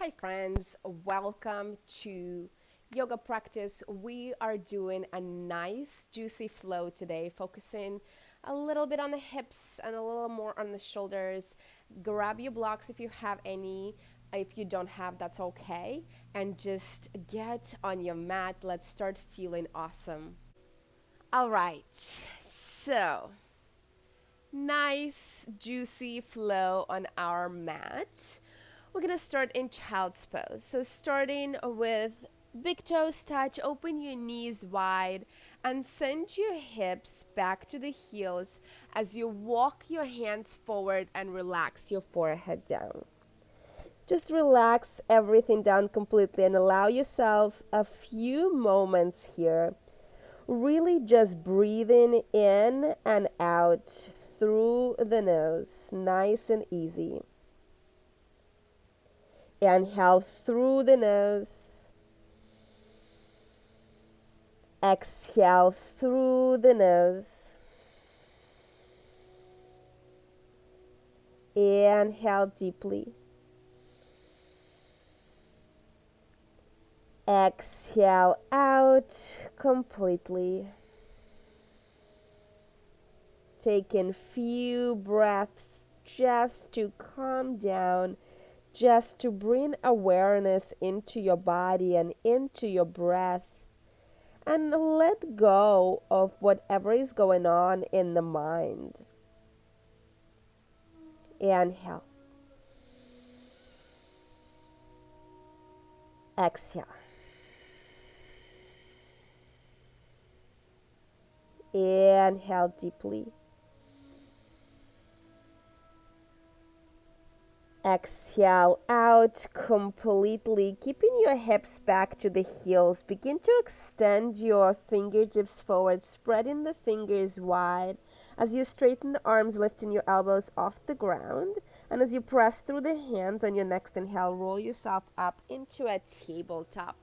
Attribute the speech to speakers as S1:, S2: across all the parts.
S1: Hi, friends. Welcome to yoga practice. We are doing a nice, juicy flow today, focusing a little bit on the hips and a little more on the shoulders. Grab your blocks if you have any. If you don't have, that's okay. And just get on your mat. Let's start feeling awesome. All right. So, nice, juicy flow on our mat. We're gonna start in child's pose. So, starting with big toes touch, open your knees wide, and send your hips back to the heels as you walk your hands forward and relax your forehead down. Just relax everything down completely and allow yourself a few moments here. Really just breathing in and out through the nose, nice and easy. Inhale through the nose. Exhale through the nose. Inhale deeply. Exhale out completely. Taking few breaths just to calm down, just to bring awareness into your body and into your breath. And let go of whatever is going on in the mind. Inhale. Exhale. Inhale deeply. Exhale out completely, keeping your hips back to the heels. Begin to extend your fingertips forward, spreading the fingers wide. As you straighten the arms, lifting your elbows off the ground. And as you press through the hands on your next inhale, roll yourself up into a tabletop.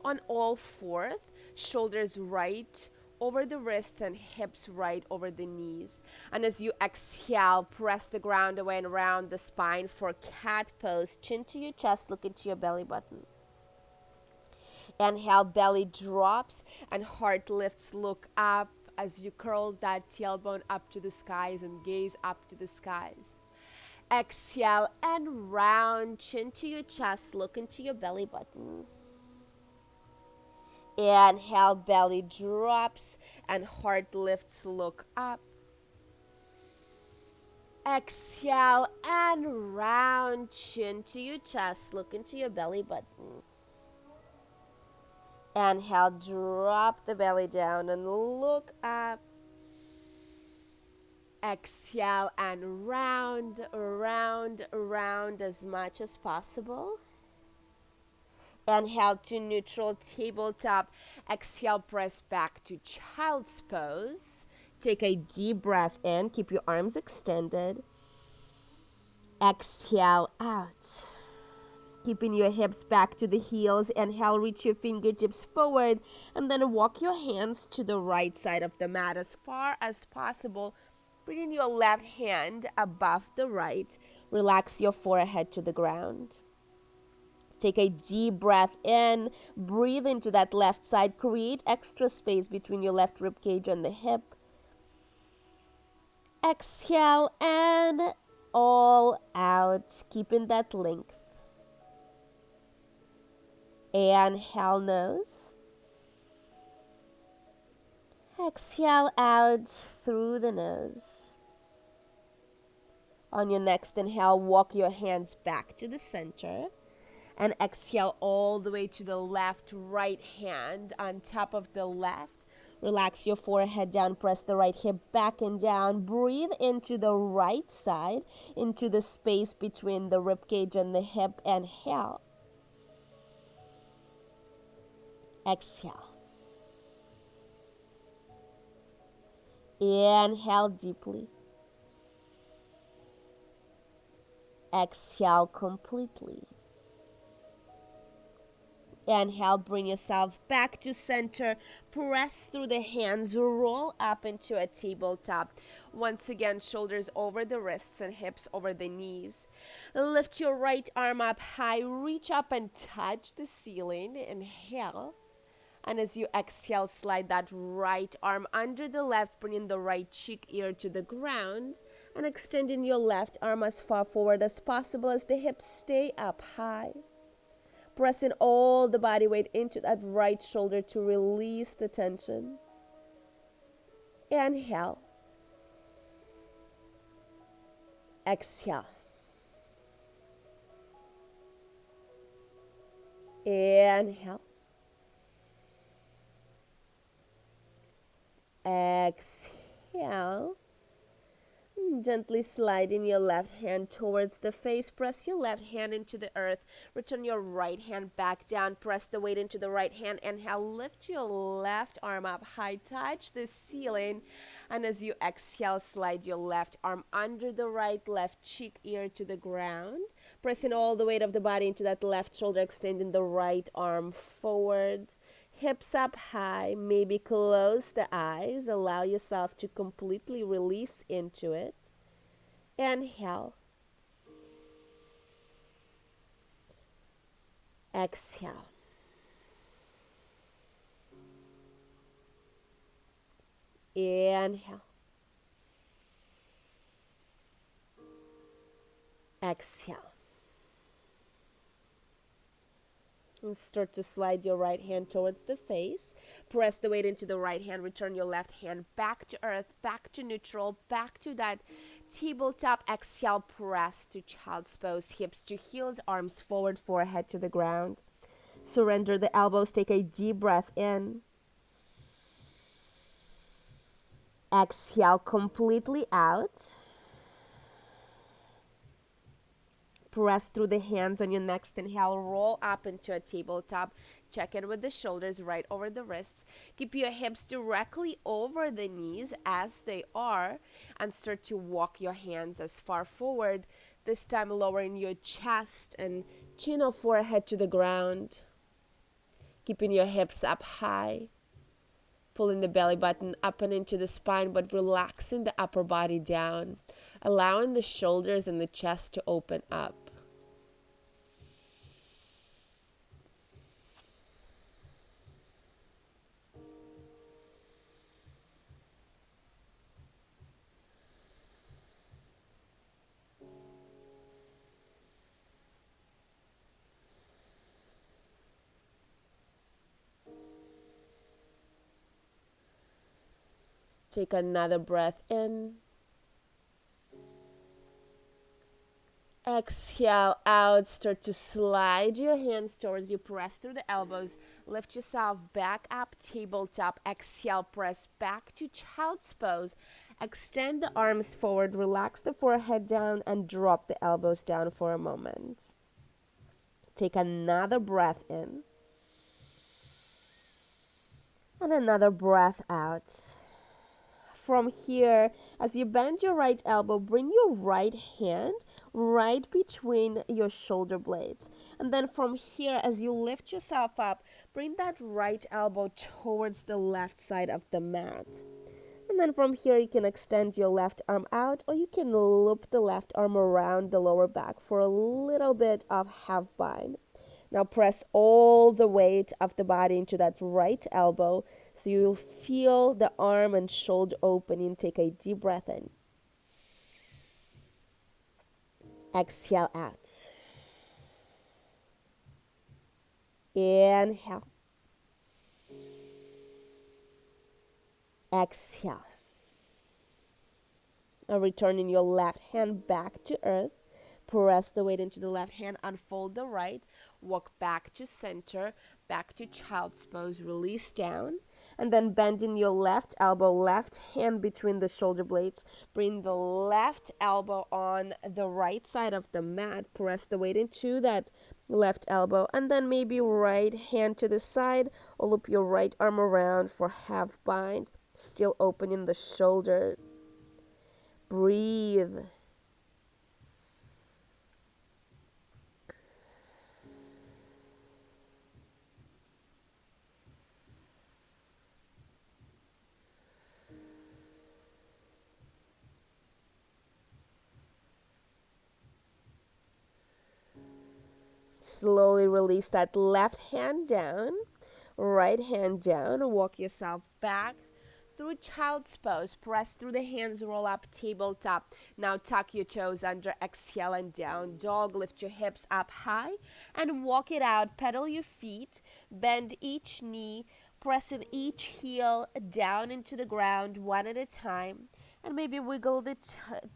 S1: On all fours, shoulders right over the wrists and hips right over the knees. And as you exhale, press the ground away and around the spine for cat pose. Chin to your chest, look into your belly button. Inhale, belly drops and heart lifts, look up as you curl that tailbone up to the skies and gaze up to the skies. Exhale and round, chin to your chest, look into your belly button. Inhale, belly drops and heart lifts, look up. Exhale and round, chin to your chest, look into your belly button. Inhale, drop the belly down and look up. Exhale and round, round, round as much as possible. Inhale to neutral tabletop. Exhale, press back to child's pose. Take a deep breath in. Keep your arms extended. Exhale out. Keeping your hips back to the heels. Inhale, reach your fingertips forward. And then walk your hands to the right side of the mat as far as possible. Bringing your left hand above the right. Relax your forehead to the ground. Take a deep breath in. Breathe into that left side. Create extra space between your left rib cage and the hip. Exhale and all out. Keeping that length. Inhale, nose. Exhale out through the nose. On your next inhale, walk your hands back to the center. And exhale all the way to the left, right hand on top of the left. Relax your forehead down, press the right hip back and down. Breathe into the right side, into the space between the rib cage and the hip. Inhale. Exhale. Inhale deeply. Exhale completely. Inhale, bring yourself back to center. Press through the hands, roll up into a tabletop. Once again, shoulders over the wrists and hips over the knees. Lift your right arm up high, reach up and touch the ceiling. Inhale. And as you exhale, slide that right arm under the left, bringing the right cheek ear to the ground, and extending your left arm as far forward as possible as the hips stay up high. Pressing all the body weight into that right shoulder to release the tension. Inhale. Exhale. Inhale. Exhale. Gently sliding your left hand towards the face. Press your left hand into the earth. Return your right hand back down. Press the weight into the right hand. Inhale, lift your left arm up high. Touch the ceiling. And as you exhale, slide your left arm under the right, left cheek, ear to the ground. Pressing all the weight of the body into that left shoulder, extending the right arm forward. Hips up high, maybe close the eyes. Allow yourself to completely release into it. Inhale. Exhale. Inhale. Exhale. And start to slide your right hand towards the face. Press the weight into the right hand. Return your left hand back to earth, back to neutral, back to that tabletop. Exhale, press to child's pose. Hips to heels, arms forward, forehead to the ground. Surrender the elbows. Take a deep breath in. Exhale completely out. Press through the hands on your next inhale. Roll up into a tabletop. Check in with the shoulders right over the wrists. Keep your hips directly over the knees as they are. And start to walk your hands as far forward. This time lowering your chest and chin or forehead to the ground. Keeping your hips up high. Pulling the belly button up and into the spine, but relaxing the upper body down. Allowing the shoulders and the chest to open up. Take another breath in. Exhale out. Start to slide your hands towards you. Press through the elbows. Lift yourself back up, tabletop. Exhale, press back to child's pose. Extend the arms forward. Relax the forehead down and drop the elbows down for a moment. Take another breath in. And another breath out. From here, as you bend your right elbow, bring your right hand right between your shoulder blades. And then from here, as you lift yourself up, bring that right elbow towards the left side of the mat. And then from here, you can extend your left arm out, or you can loop the left arm around the lower back for a little bit of half bind. Now press all the weight of the body into that right elbow so you'll feel the arm and shoulder opening. Take a deep breath in. Exhale out. Inhale. Exhale. Now returning your left hand back to earth. Press the weight into the left hand, unfold the right, walk back to center, back to child's pose, release down, and then bending your left elbow, left hand between the shoulder blades, bring the left elbow on the right side of the mat, press the weight into that left elbow, and then maybe right hand to the side, or loop your right arm around for half bind, still opening the shoulder. Breathe. Slowly release that left hand down, right hand down. Walk yourself back through child's pose. Press through the hands, roll up, tabletop. Now tuck your toes under, exhale and down dog. Lift your hips up high and walk it out. Pedal your feet, bend each knee, pressing each heel down into the ground one at a time. And maybe wiggle the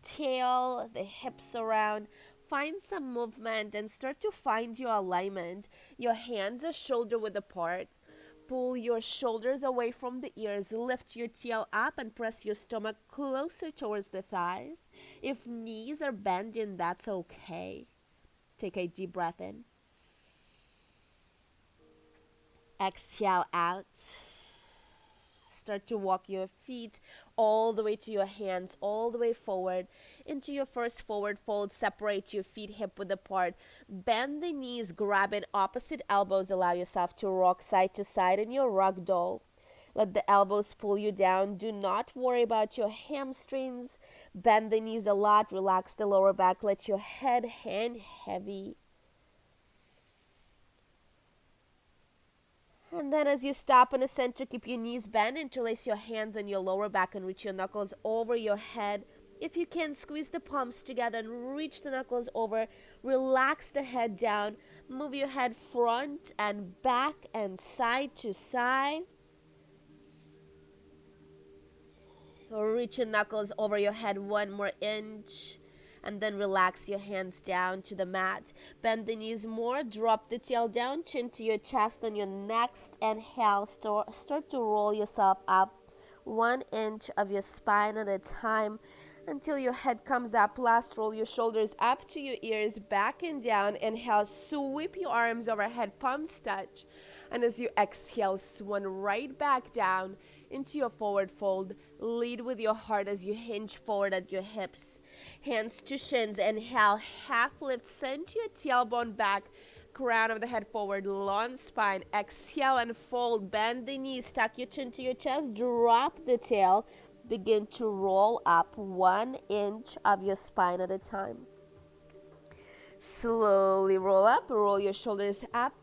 S1: tail, the hips around. Find some movement and start to find your alignment. Your hands are shoulder width apart. Pull your shoulders away from the ears. Lift your tail up and press your stomach closer towards the thighs. If knees are bending, that's okay. Take a deep breath in. Exhale out. Start to walk your feet all the way to your hands, all the way forward into your first forward fold. Separate your feet hip width apart. Bend the knees, grabbing opposite elbows. Allow yourself to rock side to side in your rag doll. Let the elbows pull you down. Do not worry about your hamstrings. Bend the knees a lot. Relax the lower back. Let your head hang heavy. And then as you stop in the center, keep your knees bent. Interlace your hands on your lower back and reach your knuckles over your head. If you can, squeeze the palms together and reach the knuckles over. Relax the head down. Move your head front and back and side to side. Reach your knuckles over your head 1 more inch. And then relax your hands down to the mat. Bend the knees more. Drop the tail down, chin to your chest. On your next inhale, start to roll yourself up 1 inch of your spine at a time until your head comes up. Last, roll your shoulders up to your ears, back and down. Inhale, sweep your arms overhead, palms touch. And as you exhale, swan right back down into your forward fold. Lead with your heart as you hinge forward at your hips. Hands to shins. Inhale, half lift. Send your tailbone back. Crown of the head forward. Long spine. Exhale and fold. Bend the knees. Tuck your chin to your chest. Drop the tail. Begin to roll up 1 inch of your spine at a time. Slowly roll up. Roll your shoulders up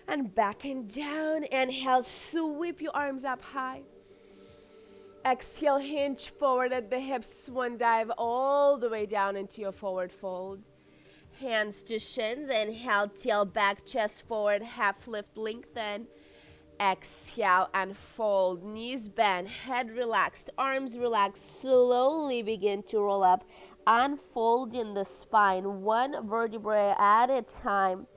S1: and back and down. Inhale, sweep your arms up high. Exhale, hinge forward at the hips, swan dive all the way down into your forward fold. Hands to shins. Inhale, tail back, chest forward, half lift, lengthen. Exhale and fold. Knees bent, head relaxed, arms relaxed. Slowly begin to roll up, unfolding the spine 1 vertebrae at a time.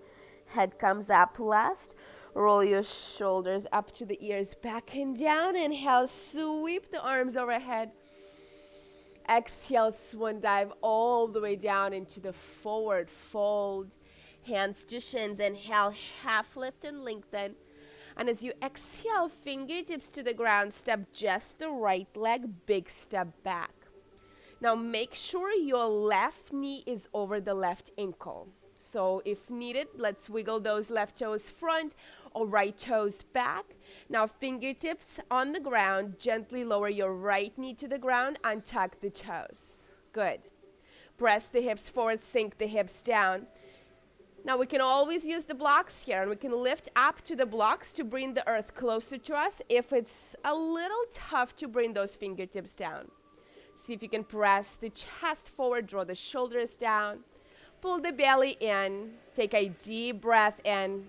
S1: Head comes up last. Roll your shoulders up to the ears, back and down. Inhale, sweep the arms overhead. Exhale, swan dive all the way down into the forward fold. Hands to shins. Inhale, half lift and lengthen. And as you exhale, fingertips to the ground, step just the right leg, big step back. Now make sure your left knee is over the left ankle. So if needed, let's wiggle those left toes front or right toes back. Now fingertips on the ground, gently lower your right knee to the ground and tuck the toes. Good. Press the hips forward, sink the hips down. Now we can always use the blocks here, and we can lift up to the blocks to bring the earth closer to us if it's a little tough to bring those fingertips down. See if you can press the chest forward, draw the shoulders down, pull the belly in, take a deep breath in,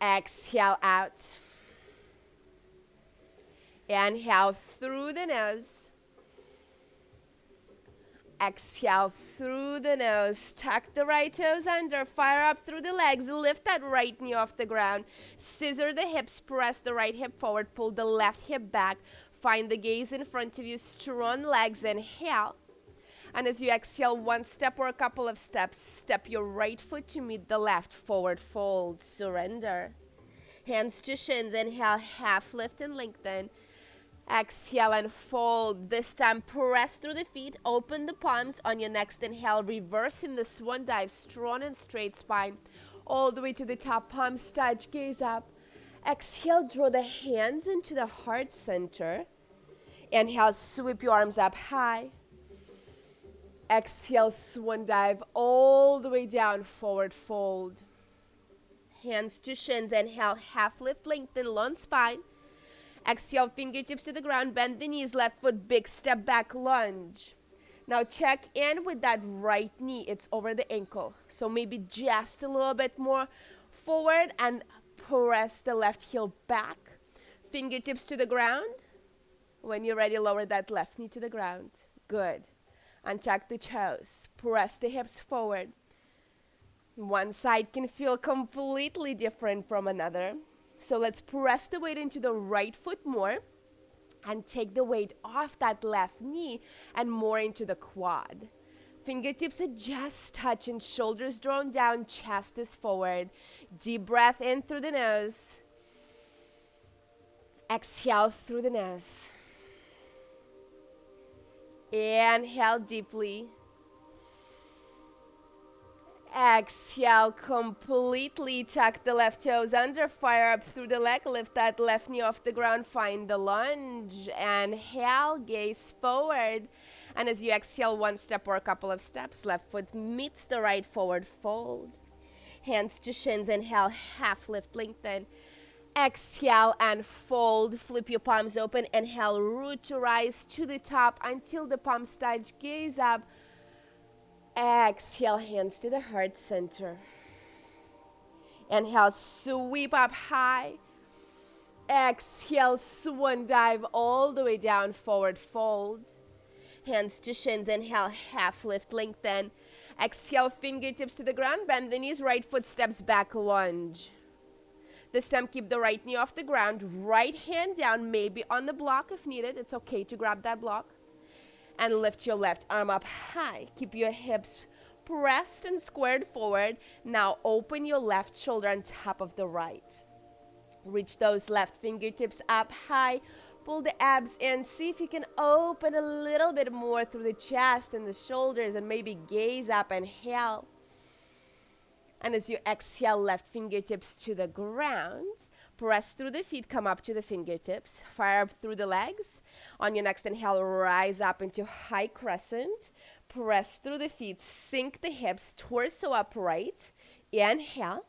S1: exhale out. Inhale through the nose. Exhale through the nose. Tuck the right toes under. Fire up through the legs. Lift that right knee off the ground. Scissor the hips. Press the right hip forward. Pull the left hip back. Find the gaze in front of you. Strong legs. Inhale. And as you exhale, 1 step or a couple of steps, step your right foot to meet the left. Forward fold. Surrender. Hands to shins. Inhale. Half lift and lengthen. Exhale and fold. This time press through the feet. Open the palms. On your next inhale, reverse in the swan dive. Strong and straight spine. All the way to the top. Palms touch. Gaze up. Exhale. Draw the hands into the heart center. Inhale. Sweep your arms up high. Exhale, swan dive all the way down, forward fold. Hands to shins, inhale, half lift, lengthen, long spine. Exhale, fingertips to the ground, bend the knees, left foot, big step back, lunge. Now check in with that right knee, it's over the ankle. So maybe just a little bit more forward and press the left heel back. Fingertips to the ground. When you're ready, lower that left knee to the ground. Good. Untuck the toes. Press the hips forward. One side can feel completely different from another. So let's press the weight into the right foot more and take the weight off that left knee and more into the quad. Fingertips adjust, touching, shoulders drawn down, chest is forward. Deep breath in through the nose. Exhale through the nose. Inhale deeply. Exhale completely. Tuck the left toes under, fire up through the leg, lift that left knee off the ground, find the lunge. Inhale, gaze forward. And as you exhale, one step or a couple of steps, left foot meets the right, forward fold. Hands to shins, inhale, half lift, lengthen. Exhale and fold, flip your palms open. Inhale, root to rise to the top until the palms touch, gaze up. Exhale, hands to the heart center. Inhale, sweep up high. Exhale, swan dive all the way down, forward fold. Hands to shins, inhale, half lift, lengthen. Exhale, fingertips to the ground, bend the knees, right foot steps back, lunge. This time, keep the right knee off the ground, right hand down, maybe on the block if needed. It's okay to grab that block. And lift your left arm up high. Keep your hips pressed and squared forward. Now open your left shoulder on top of the right. Reach those left fingertips up high. Pull the abs in. See if you can open a little bit more through the chest and the shoulders, and maybe gaze up. Inhale. And as you exhale, left fingertips to the ground. Press through the feet, come up to the fingertips. Fire up through the legs. On your next inhale, rise up into high crescent. Press through the feet, sink the hips, torso upright. Inhale.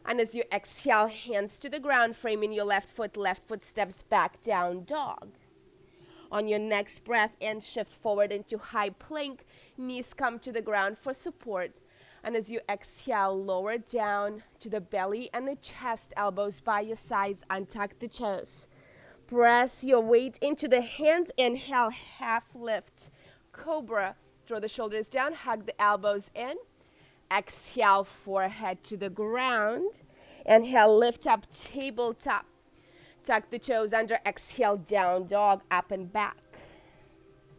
S1: And as you exhale, hands to the ground, framing your left foot steps back, down dog. On your next breath in, shift forward into high plank. Knees come to the ground for support. And as you exhale, lower down to the belly and the chest, elbows by your sides, untuck the toes. Press your weight into the hands. Inhale, half lift, cobra. Draw the shoulders down, hug the elbows in. Exhale, forehead to the ground. Inhale, lift up, tabletop. Tuck the toes under, exhale, down dog, up and back.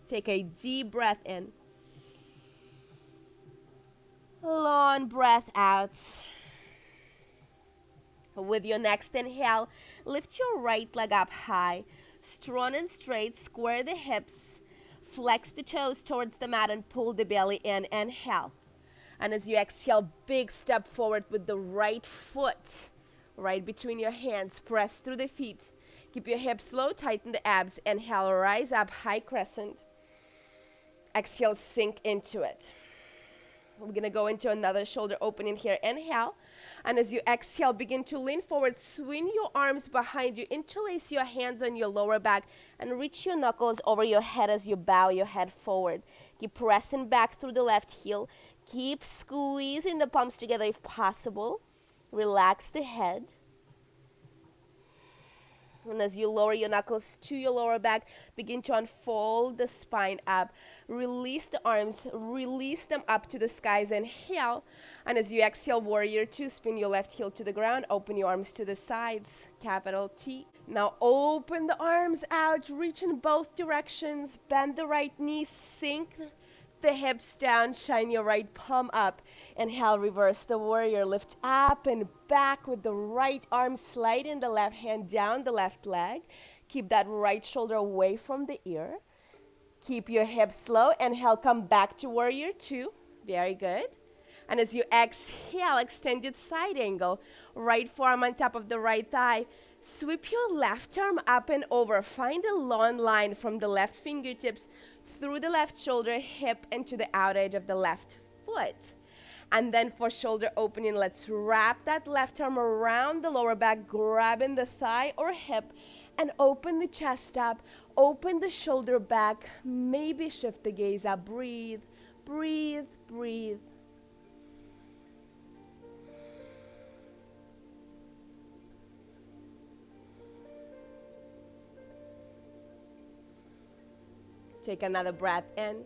S1: Take a deep breath in. Long breath out. With your next inhale, lift your right leg up high. Strong and straight, square the hips. Flex the toes towards the mat and pull the belly in. Inhale. And as you exhale, big step forward with the right foot. Right between your hands. Press through the feet. Keep your hips low, tighten the abs. Inhale, rise up, high crescent. Exhale, sink into it. We're going to go into another shoulder opening here. Inhale. And as you exhale, begin to lean forward. Swing your arms behind you. Interlace your hands on your lower back. And reach your knuckles over your head as you bow your head forward. Keep pressing back through the left heel. Keep squeezing the palms together if possible. Relax the head. And as you lower your knuckles to your lower back, begin to unfold the spine up. Release the arms, release them up to the skies. Inhale. And as you exhale, warrior two, spin your left heel to the ground. Open your arms to the sides, capital T. Now open the arms out, reach in both directions. Bend the right knee, sink the hips down, shine your right palm up. Inhale, reverse the warrior. Lift up and back with the right arm, sliding the left hand down the left leg. Keep that right shoulder away from the ear. Keep your hips low. Inhale, come back to warrior two. Very good. And as you exhale, extended side angle. Right forearm on top of the right thigh. Sweep your left arm up and over. Find a long line from the left fingertips through the left shoulder, hip into the out edge of the left foot. And then for shoulder opening, let's wrap that left arm around the lower back, grabbing the thigh or hip, and open the chest up, open the shoulder back, maybe shift the gaze up. Breathe, breathe, breathe. Take another breath in.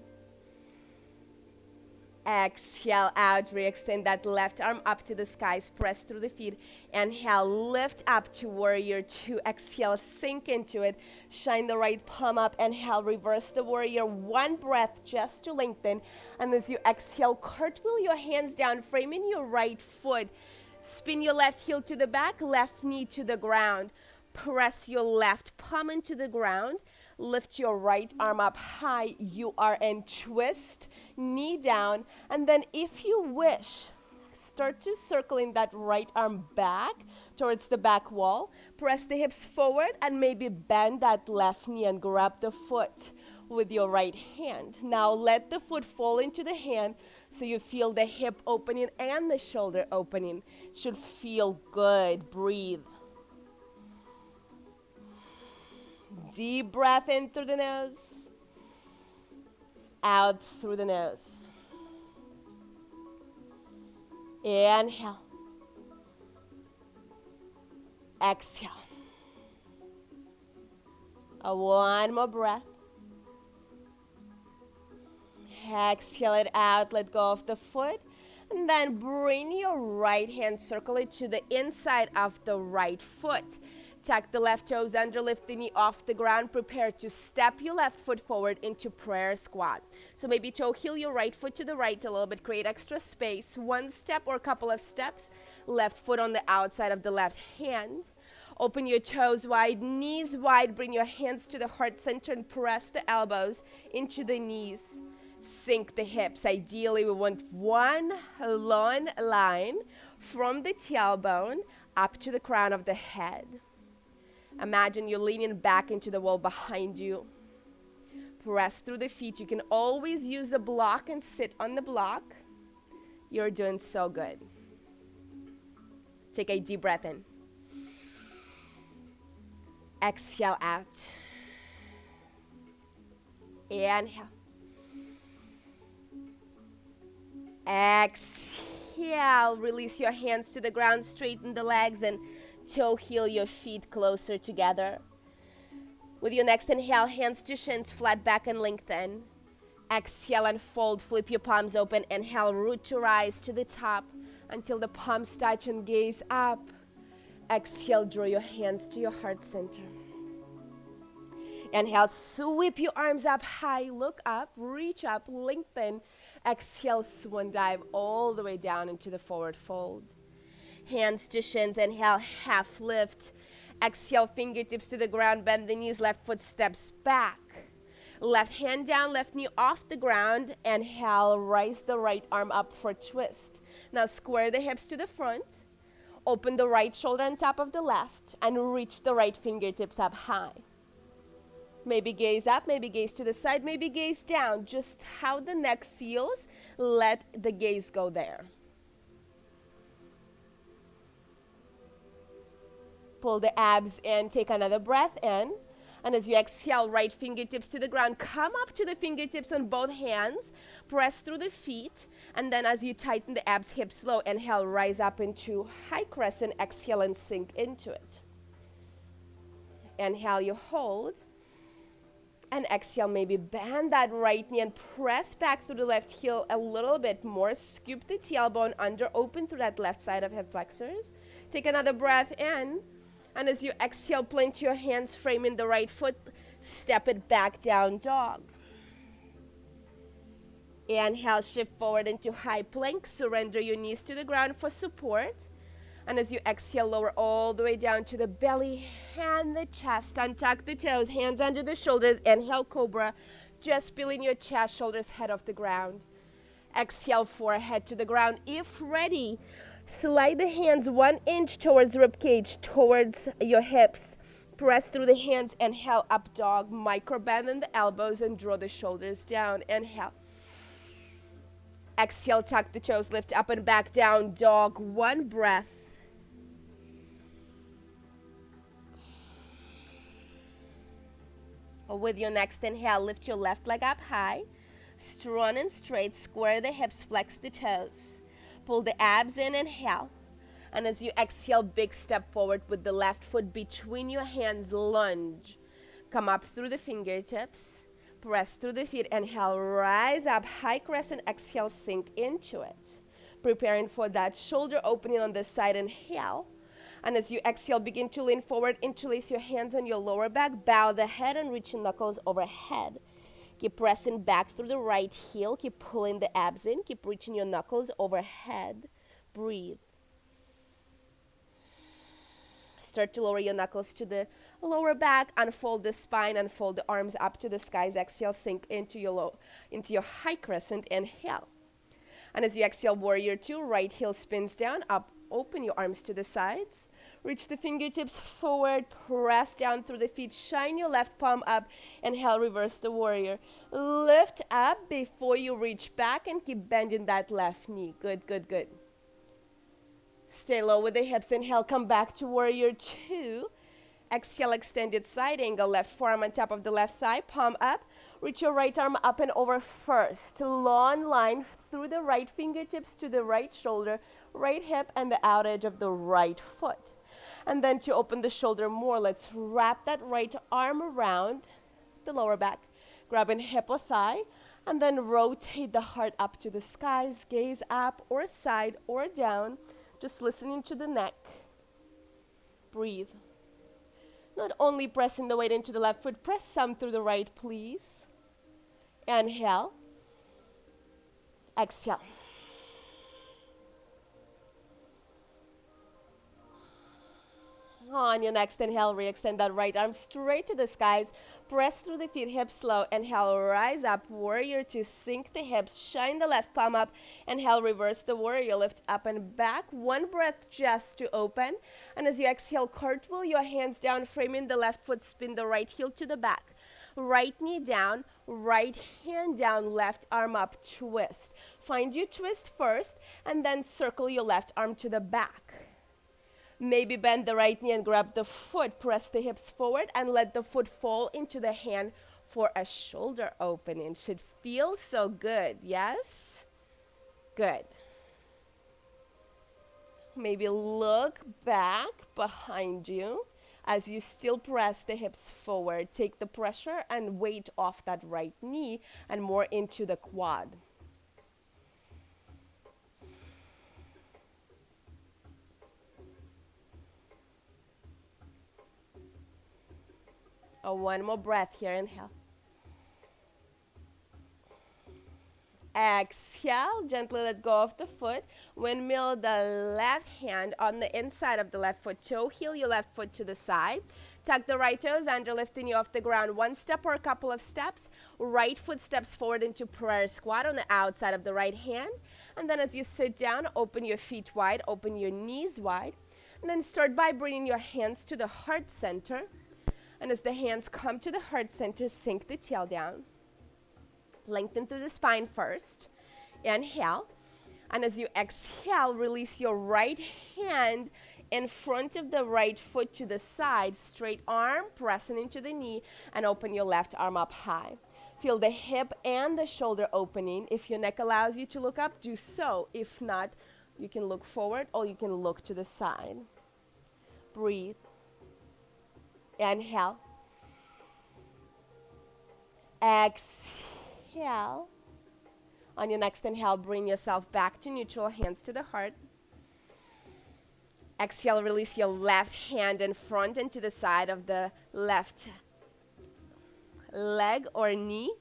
S1: Exhale out, re-extend that left arm up to the skies, press through the feet. Inhale, lift up to warrior two. Exhale, sink into it. Shine the right palm up. Inhale, reverse the warrior. One breath just to lengthen. And as you exhale, cartwheel your hands down, framing your right foot. Spin your left heel to the back, left knee to the ground. Press your left palm into the ground. Lift your right arm up high. You are in twist, knee down. And then if you wish, start to circling that right arm back towards the back wall. Press the hips forward and maybe bend that left knee and grab the foot with your right hand. Now let the foot fall into the hand so you feel the hip opening and the shoulder opening. Should feel good. Breathe. Deep breath in through the nose, out through the nose. Inhale. Exhale. One more breath. Exhale it out, let go of the foot. And then bring your right hand, circle it to the inside of the right foot. Tuck the left toes under, lift the knee off the ground. Prepare to step your left foot forward into prayer squat. So maybe toe heel your right foot to the right a little bit. Create extra space. One step or a couple of steps. Left foot on the outside of the left hand. Open your toes wide, knees wide. Bring your hands to the heart center and press the elbows into the knees. Sink the hips. Ideally, we want one long line from the tailbone up to the crown of the head. Imagine you're leaning back into the wall behind you. Press through the feet. You can always use a block and sit on the block. You're doing so good. Take a deep breath in. Exhale out. Inhale. Exhale. Release your hands to the ground. Straighten the legs and toe heel your feet closer together. With your next inhale, hands to shins, flat back and lengthen. Exhale and fold, flip your palms open. Inhale, root to rise to the top until the palms touch and gaze up. Exhale, draw your hands to your heart center. Inhale, sweep your arms up high, look up, reach up, lengthen. Exhale, swan dive all the way down into the forward fold. Hands to shins, inhale, half lift. Exhale, fingertips to the ground, bend the knees, left foot steps back. Left hand down, left knee off the ground. Inhale, rise the right arm up for twist. Now square the hips to the front. Open the right shoulder on top of the left and reach the right fingertips up high. Maybe gaze up, maybe gaze to the side, maybe gaze down. Just how the neck feels, let the gaze go there. Pull the abs in, take another breath in. And as you exhale, right fingertips to the ground, come up to the fingertips on both hands, press through the feet, and then as you tighten the abs, hips low, inhale, rise up into high crescent, exhale and sink into it. Inhale, you hold, and exhale, maybe bend that right knee and press back through the left heel a little bit more, scoop the tailbone under, open through that left side of hip flexors. Take another breath in. And as you exhale, plant your hands, framing the right foot, step it back, down dog. Inhale, shift forward into high plank, surrender your knees to the ground for support. And as you exhale, lower all the way down to the belly and the chest, untuck the toes, hands under the shoulders, inhale, cobra, just peeling your chest, shoulders head off the ground. Exhale, forehead to the ground. If ready, slide the hands 1 inch towards rib cage, towards your hips. Press through the hands. Inhale, up dog. Micro bend in the elbows and draw the shoulders down. Inhale. Exhale, tuck the toes, lift up and back, down dog. One breath. With your next inhale, lift your left leg up high. Strong and straight, square the hips, flex the toes. Pull the abs in, inhale. And as you exhale, big step forward with the left foot between your hands, lunge. Come up through the fingertips. Press through the feet. Inhale, rise up, high crescent. Exhale, sink into it. Preparing for that shoulder opening on this side. Inhale. And as you exhale, begin to lean forward. Interlace your hands on your lower back. Bow the head and reach your knuckles overhead. Keep pressing back through the right heel. Keep pulling the abs in. Keep reaching your knuckles overhead. Breathe. Start to lower your knuckles to the lower back. Unfold the spine. Unfold the arms up to the skies. Exhale, sink into your high crescent. Inhale. And as you exhale, warrior two, right heel spins down. Up, open your arms to the sides. Reach the fingertips forward. Press down through the feet. Shine your left palm up. Inhale, reverse the warrior. Lift up before you reach back and keep bending that left knee. Good, good, good. Stay low with the hips. Inhale, come back to warrior two. Exhale, extended side angle. Left forearm on top of the left thigh, palm up. Reach your right arm up and over first. Long line through the right fingertips to the right shoulder, right hip, and the out edge of the right foot. And then to open the shoulder more, let's wrap that right arm around the lower back. Grabbing hip or thigh. And then rotate the heart up to the skies. Gaze up or side or down. Just listening to the neck. Breathe. Not only pressing the weight into the left foot, press some through the right, please. Inhale. Exhale. On your next inhale, re-extend that right arm straight to the skies. Press through the feet, hips slow. Inhale, rise up, warrior two. Sink the hips, shine the left palm up. Inhale, reverse the warrior, lift up and back. One breath just to open. And as you exhale, cartwheel your hands down, framing the left foot, spin the right heel to the back. Right knee down, right hand down, left arm up, twist. Find your twist first, and then circle your left arm to the back. Maybe bend the right knee and grab the foot. Press the hips forward and let the foot fall into the hand for a shoulder opening. Should feel so good, yes? Good. Maybe look back behind you as you still press the hips forward. Take the pressure and weight off that right knee and more into the quad. One more breath here. Inhale. Exhale. Gently let go of the foot. Windmill the left hand on the inside of the left foot. Toe heel your left foot to the side. Tuck the right toes under, lifting you off the ground. One step or a couple of steps. Right foot steps forward into prayer squat on the outside of the right hand. And then as you sit down, open your feet wide. Open your knees wide. And then start by bringing your hands to the heart center. And as the hands come to the heart center, sink the tail down. Lengthen through the spine first. Inhale. And as you exhale, release your right hand in front of the right foot to the side. Straight arm, pressing into the knee, and open your left arm up high. Feel the hip and the shoulder opening. If your neck allows you to look up, do so. If not, you can look forward or you can look to the side. Breathe. Inhale. Exhale. On your next inhale, bring yourself back to neutral, hands to the heart. Exhale, release your left hand in front and to the side of the left leg or knee,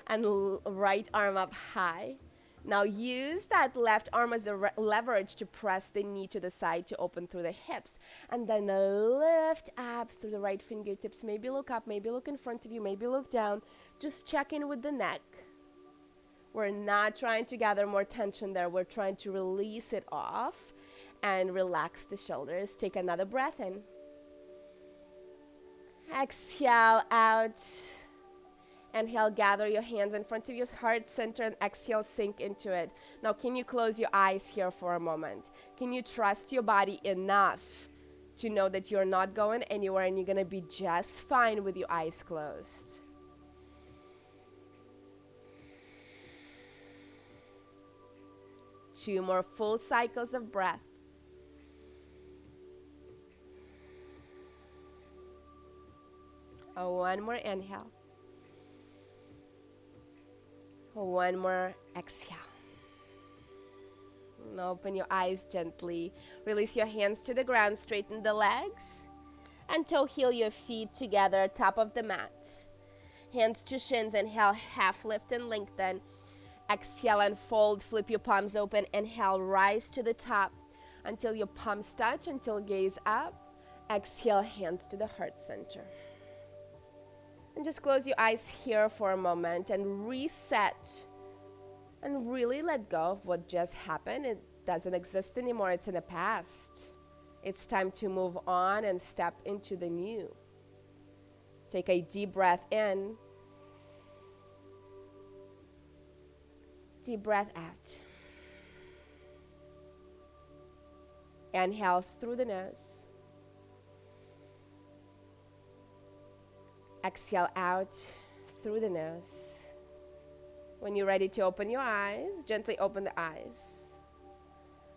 S1: and right arm up high. Now use that left arm as a leverage to press the knee to the side to open through the hips. And then lift up through the right fingertips. Maybe look up, maybe look in front of you, maybe look down. Just check in with the neck. We're not trying to gather more tension there. We're trying to release it off and relax the shoulders. Take another breath in. Exhale out. Inhale, gather your hands in front of your heart center and exhale, sink into it. Now, can you close your eyes here for a moment? Can you trust your body enough to know that you're not going anywhere and you're going to be just fine with your eyes closed? Two more full cycles of breath. One more inhale. One more exhale. And open your eyes gently. Release your hands to the ground. Straighten the legs. And toe heel your feet together, top of the mat. Hands to shins. Inhale, half lift and lengthen. Exhale and fold. Flip your palms open. Inhale, rise to the top until your palms touch, until gaze up. Exhale, hands to the heart center. And just close your eyes here for a moment and reset and really let go of what just happened. It doesn't exist anymore. It's in the past. It's time to move on and step into the new. Take a deep breath in. Deep breath out. Inhale through the nose. Exhale out through the nose. When you're ready to open your eyes, gently open the eyes.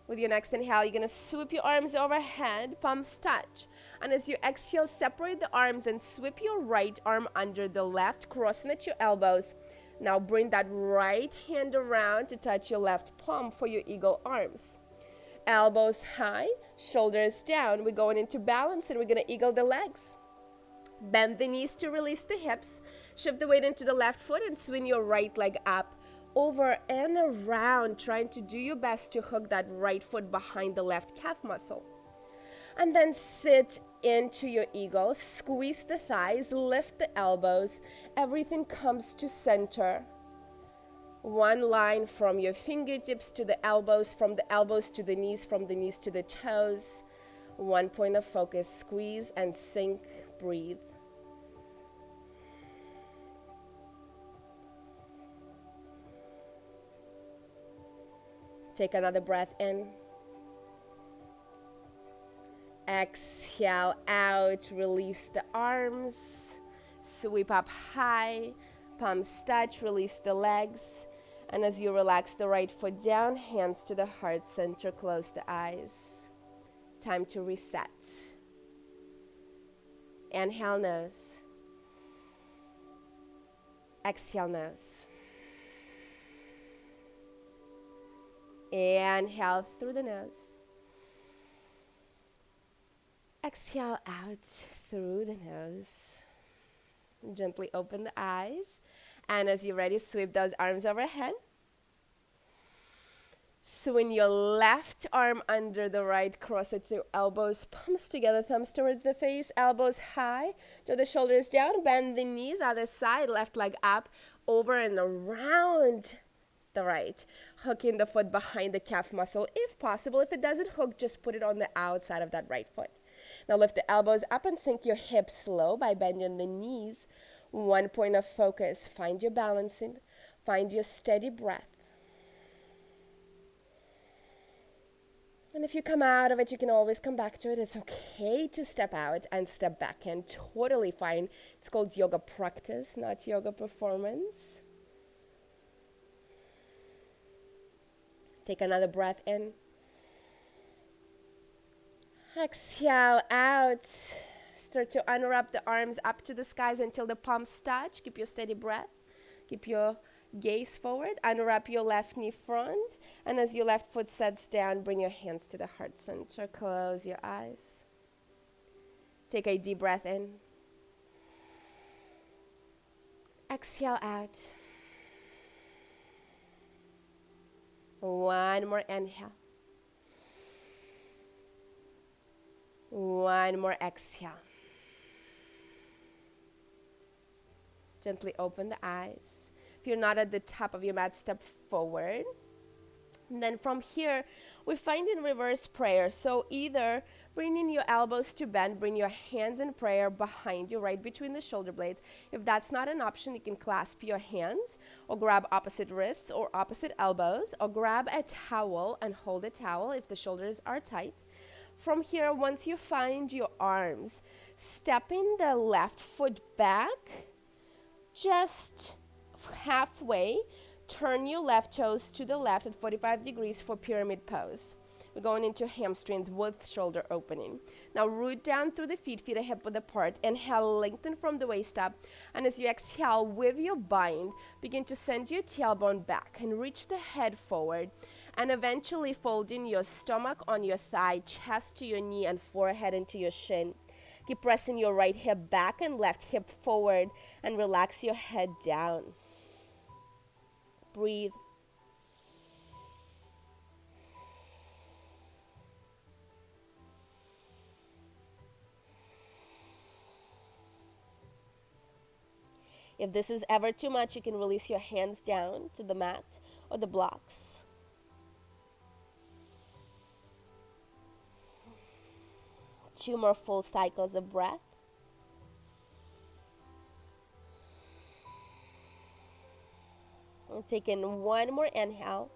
S1: With your next inhale, you're going to sweep your arms overhead, palms touch. And as you exhale, separate the arms and sweep your right arm under the left, crossing at your elbows. Now bring that right hand around to touch your left palm for your eagle arms. Elbows high, shoulders down. We're going into balance and we're going to eagle the legs. Bend the knees to release the hips. Shift the weight into the left foot and swing your right leg up, over and around, trying to do your best to hook that right foot behind the left calf muscle. And then sit into your eagle. Squeeze the thighs, lift the elbows. Everything comes to center. One line from your fingertips to the elbows, from the elbows to the knees, from the knees to the toes. One point of focus. Squeeze and sink. Breathe. Take another breath in. Exhale out. Release the arms. Sweep up high. Palms touch. Release the legs. And as you relax the right foot down, hands to the heart center. Close the eyes. Time to reset. Inhale, nose. Exhale, nose. Inhale through the nose. Exhale out through the nose. Gently open the eyes. And as you're ready, sweep those arms overhead. Swing your left arm under the right, cross it to elbows, palms together, thumbs towards the face, elbows high, draw the shoulders down, bend the knees, other side, left leg up, over and around the right. Hooking the foot behind the calf muscle if possible. If it doesn't hook, just put it on the outside of that right foot. Now lift the elbows up and sink your hips low by bending the knees. One point of focus. Find your balancing. Find your steady breath. And if you come out of it, you can always come back to it. It's okay to step out and step back in. Totally fine. It's called yoga practice, not yoga performance. Take another breath in. Exhale out. Start to unwrap the arms up to the skies until the palms touch. Keep your steady breath. Keep your gaze forward. Unwrap your left knee front. And as your left foot sets down, bring your hands to the heart center. Close your eyes. Take a deep breath in. Exhale out. One more inhale. One more exhale. Gently open the eyes. If you're not at the top of your mat, step forward. And then from here, we find in reverse prayer. So either bringing your elbows to bend, bring your hands in prayer behind you, right between the shoulder blades. If that's not an option, you can clasp your hands or grab opposite wrists or opposite elbows, or grab a towel and hold a towel if the shoulders are tight. From here, once you find your arms, stepping the left foot back just halfway. Turn your left toes to the left at 45 degrees for pyramid pose. We're going into hamstrings with shoulder opening. Now root down through the feet, feet are hip width apart. Inhale, lengthen from the waist up. And as you exhale with your bind, begin to send your tailbone back and reach the head forward. And eventually folding your stomach on your thigh, chest to your knee, and forehead into your shin. Keep pressing your right hip back and left hip forward and relax your head down. Breathe. If this is ever too much, you can release your hands down to the mat or the blocks. Two more full cycles of breath. And take in one more inhale.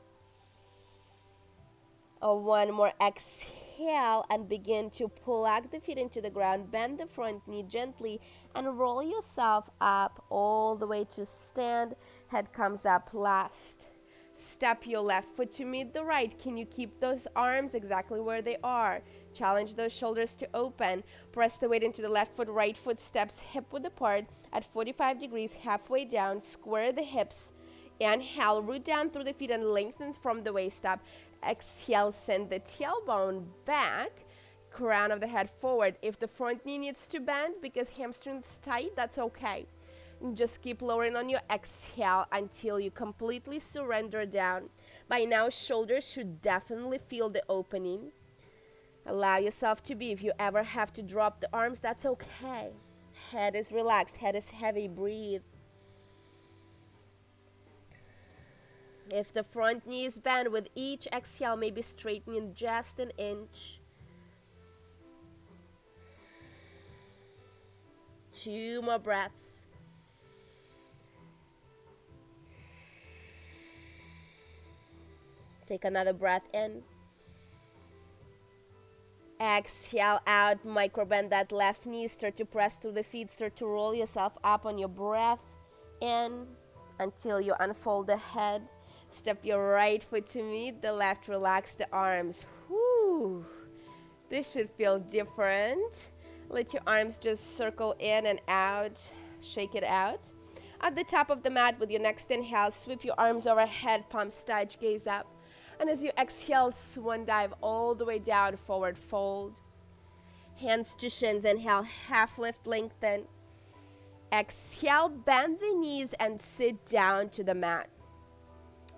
S1: Or one more exhale, and begin to plug the feet into the ground. Bend the front knee gently and roll yourself up all the way to stand. Head comes up last. Step your left foot to meet the right. Can you keep those arms exactly where they are? Challenge those shoulders to open. Press the weight into the left foot. Right foot steps hip width apart at 45 degrees, halfway down. Square the hips. Inhale, root down through the feet and lengthen from the waist up. Exhale, send the tailbone back, crown of the head forward. If the front knee needs to bend because hamstring's tight, that's okay. And just keep lowering on your exhale until you completely surrender down. By now, shoulders should definitely feel the opening. Allow yourself to be. If you ever have to drop the arms, that's okay. Head is relaxed, head is heavy, breathe. If the front knee is bent, with each exhale, maybe straightening just an inch. 2 more breaths. Take another breath in. Exhale out, micro bend that left knee. Start to press through the feet. Start to roll yourself up on your breath in until you unfold the head. Step your right foot to meet the left. Relax the arms. Whew. This should feel different. Let your arms just circle in and out. Shake it out. At the top of the mat with your next inhale, sweep your arms overhead, palms touch, gaze up. And as you exhale, swan dive all the way down, forward fold. Hands to shins, inhale, half lift, lengthen. Exhale, bend the knees and sit down to the mat.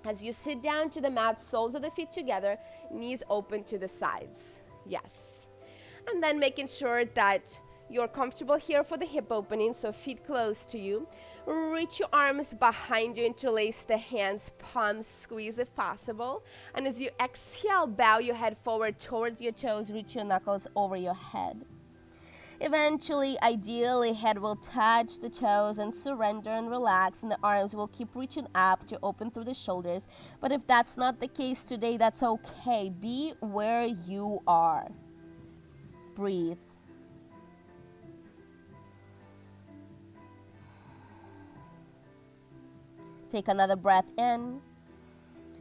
S1: As you sit down to the mat, soles of the feet together, knees open to the sides. Yes. And then making sure that you're comfortable here for the hip opening, so feet close to you. Reach your arms behind you, interlace the hands, palms squeeze if possible. And as you exhale, bow your head forward towards your toes, reach your knuckles over your head. Eventually, ideally, head will touch the toes and surrender and relax, and the arms will keep reaching up to open through the shoulders. But if that's not the case today, that's okay. Be where you are. Breathe. Take another breath in.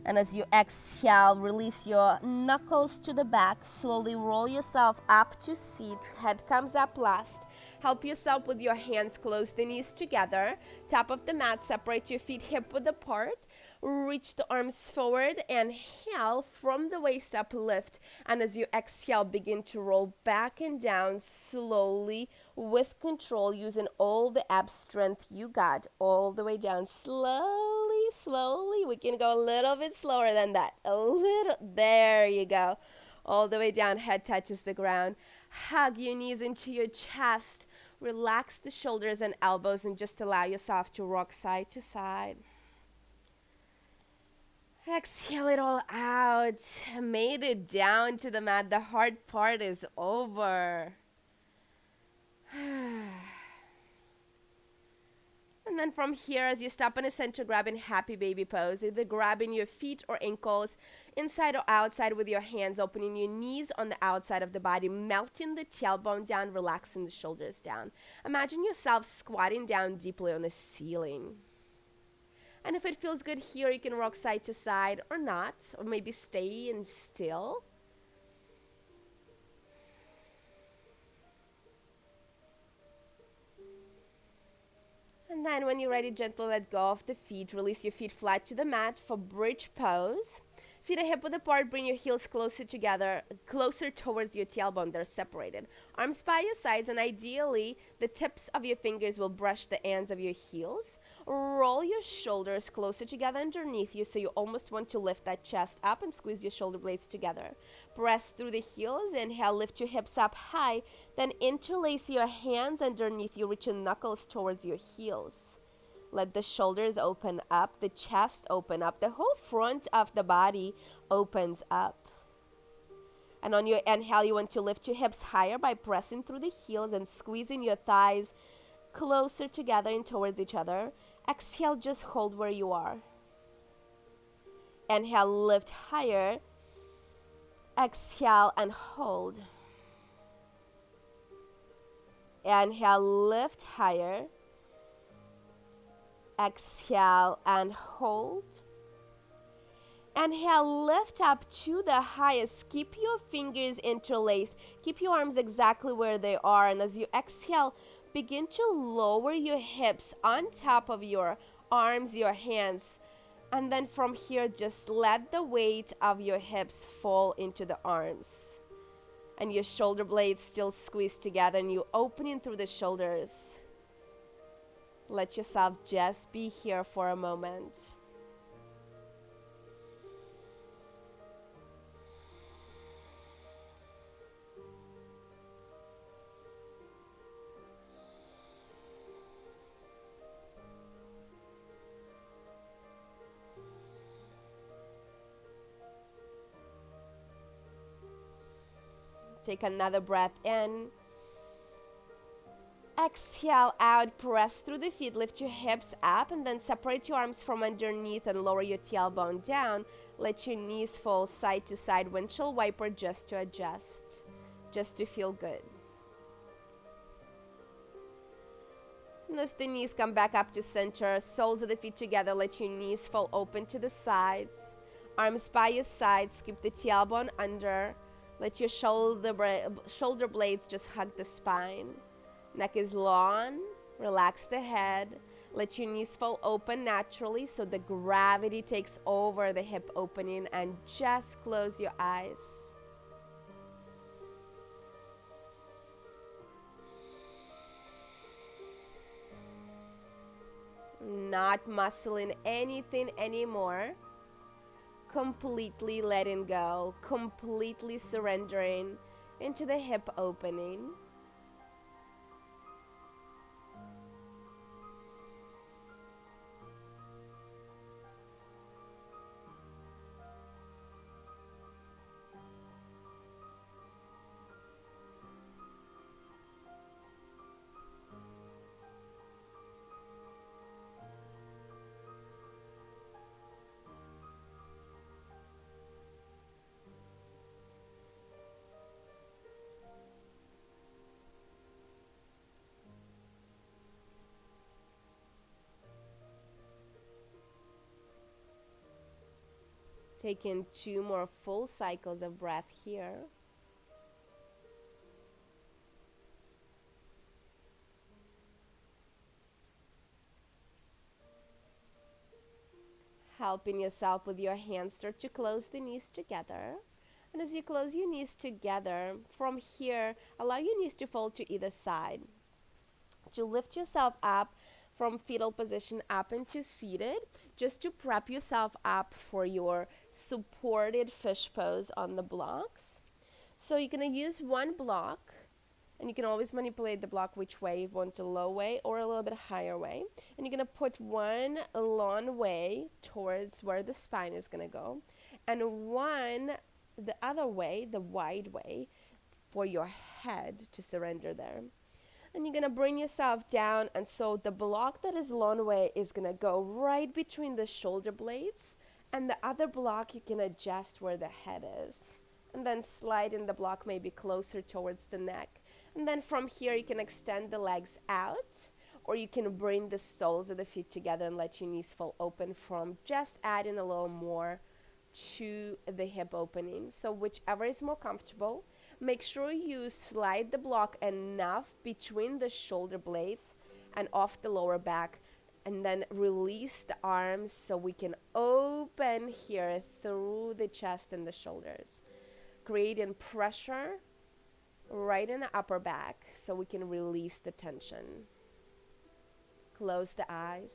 S1: And as you exhale, release your knuckles to the back. Slowly roll yourself up to seat. Head comes up last. Help yourself with your hands. Close the knees together. Top of the mat. Separate your feet hip width apart. Reach the arms forward. Inhale from the waist up, lift. And as you exhale, begin to roll back and down slowly with control, using all the ab strength you got. All the way down slowly, slowly. We can go a little bit slower than that. A little. There you go. All the way down, head touches the ground. Hug your knees into your chest. Relax the shoulders and elbows and just allow yourself to rock side to side. Exhale it all out. Made it down to the mat. The hard part is over. And then from here, as you stop in a center, grab in happy baby pose, either grabbing your feet or ankles inside or outside with your hands, opening your knees on the outside of the body, melting the tailbone down, relaxing the shoulders down. Imagine yourself squatting down deeply on the ceiling. And if it feels good here, you can rock side to side or not, or maybe stay in still. And then when you're ready, gently let go of the feet. Release your feet flat to the mat for bridge pose. Feet are hip width apart. Bring your heels closer together, closer towards your tailbone. They're separated. Arms by your sides, and ideally, the tips of your fingers will brush the ends of your heels. Roll your shoulders closer together underneath you, so you almost want to lift that chest up and squeeze your shoulder blades together. Press through the heels. Inhale, lift your hips up high. Then interlace your hands underneath you, reach your knuckles towards your heels. Let the shoulders open up, the chest open up, the whole front of the body opens up. And on your inhale, you want to lift your hips higher by pressing through the heels and squeezing your thighs closer together and towards each other. Exhale, just hold where you are. Inhale, lift higher. Exhale and hold. Inhale, lift higher. Exhale and hold. Inhale, lift up to the highest. Keep your fingers interlaced. Keep your arms exactly where they are. And as you exhale, begin to lower your hips on top of your arms, your hands. And then from here, just let the weight of your hips fall into the arms. And your shoulder blades still squeeze together, and you opening through the shoulders. Let yourself just be here for a moment. Take another breath in. Exhale out, press through the feet, lift your hips up, and then separate your arms from underneath and lower your tailbone down. Let your knees fall side to side, windshield wiper, just to adjust, just to feel good. And as the knees come back up to center, soles of the feet together, let your knees fall open to the sides. Arms by your sides, keep the tailbone under. Let your shoulder blades just hug the spine. Neck is long, relax the head. Let your knees fall open naturally so the gravity takes over the hip opening, and just close your eyes. Not muscling anything anymore. Completely letting go, completely surrendering into the hip opening. Taking 2 more full cycles of breath here. Helping yourself with your hands, start to close the knees together. And as you close your knees together, from here, allow your knees to fold to either side. To lift yourself up from fetal position up into seated, just to prep yourself up for your supported fish pose on the blocks. So you're going to use one block And you can always manipulate the block which way you want, a low way or a little bit higher way. And you're going to put one long way towards where the spine is going to go, and one the other way, the wide way, for your head to surrender there. And you're going to bring yourself down, and so the block that is long way is going to go right between the shoulder blades, and the other block you can adjust where the head is, and then slide in the block maybe closer towards the neck. And then from here you can extend the legs out, or you can bring the soles of the feet together and let your knees fall open, from just adding a little more to the hip opening. So whichever is more comfortable. Make sure you slide the block enough between the shoulder blades and off the lower back, and then release the arms so we can open here through the chest and the shoulders, creating pressure right in the upper back so we can release the tension. Close the eyes.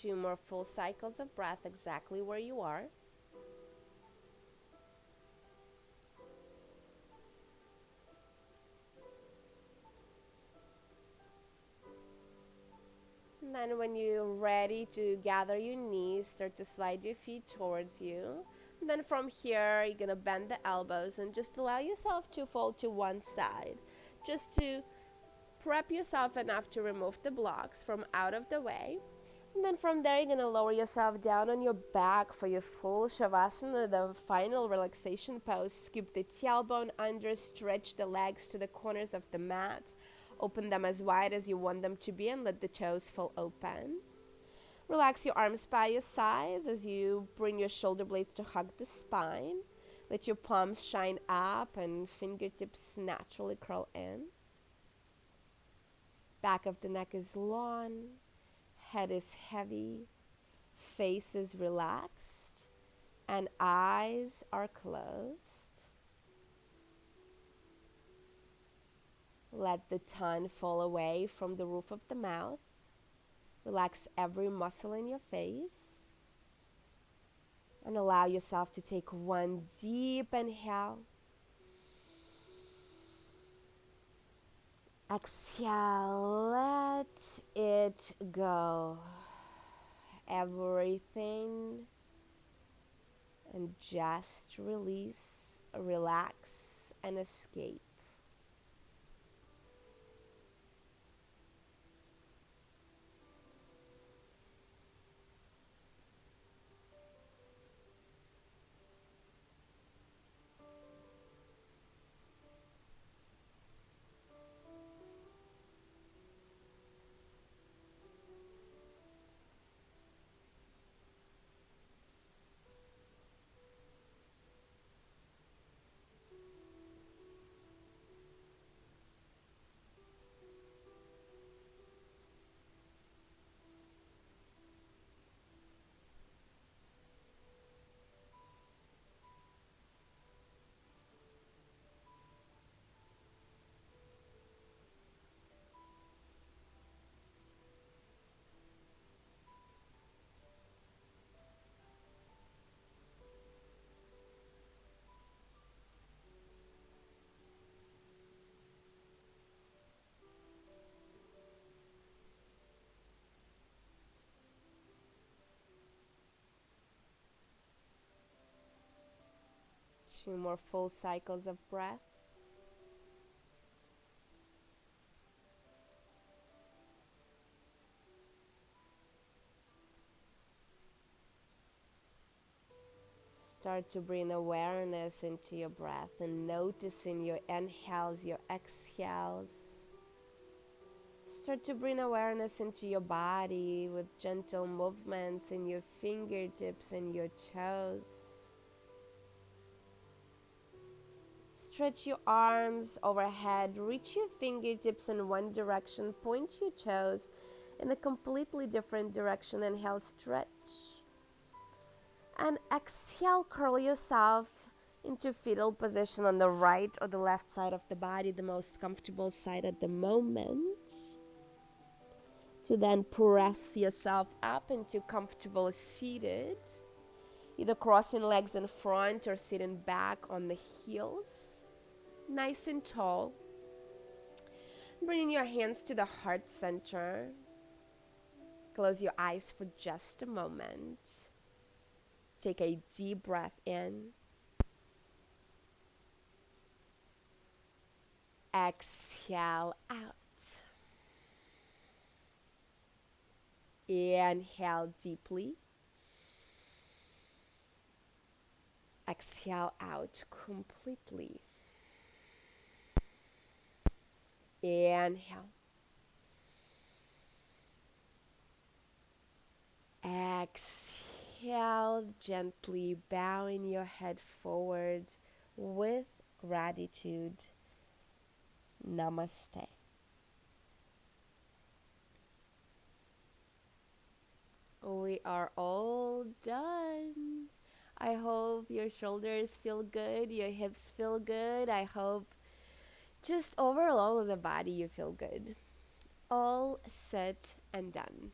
S1: Two more full cycles of breath exactly where you are. And then when you're ready to gather your knees, start to slide your feet towards you. And then from here, you're going to bend the elbows and just allow yourself to fold to one side, just to prep yourself enough to remove the blocks from out of the way. And then from there, you're going to lower yourself down on your back for your full Shavasana, the final relaxation pose. Scoop the tailbone under, stretch the legs to the corners of the mat. Open them as wide as you want them to be and let the toes fall open. Relax your arms by your sides as you bring your shoulder blades to hug the spine. Let your palms shine up and fingertips naturally curl in. Back of the neck is long, head is heavy, face is relaxed, and eyes are closed. Let the tongue fall away from the roof of the mouth. Relax every muscle in your face. And allow yourself to take one deep inhale. Exhale, let it go. Everything. And just release, relax, and escape. Two more full cycles of breath. Start to bring awareness into your breath and noticing your inhales, your exhales. Start to bring awareness into your body with gentle movements in your fingertips and your toes. Stretch your arms overhead, reach your fingertips in one direction, point your toes in a completely different direction. Inhale, stretch. And exhale, curl yourself into fetal position on the right or the left side of the body, the most comfortable side at the moment. To then press yourself up into comfortable seated, either crossing legs in front or sitting back on the heels, nice and tall. Bringing your hands to the heart center. Close your eyes for just a moment. Take a deep breath in. Exhale out. Inhale deeply. Exhale out completely. Inhale. Exhale, gently bowing your head forward with gratitude. Namaste. We are all done. I hope your shoulders feel good, your hips feel good. I hope just overall in the body you feel good. All set and done.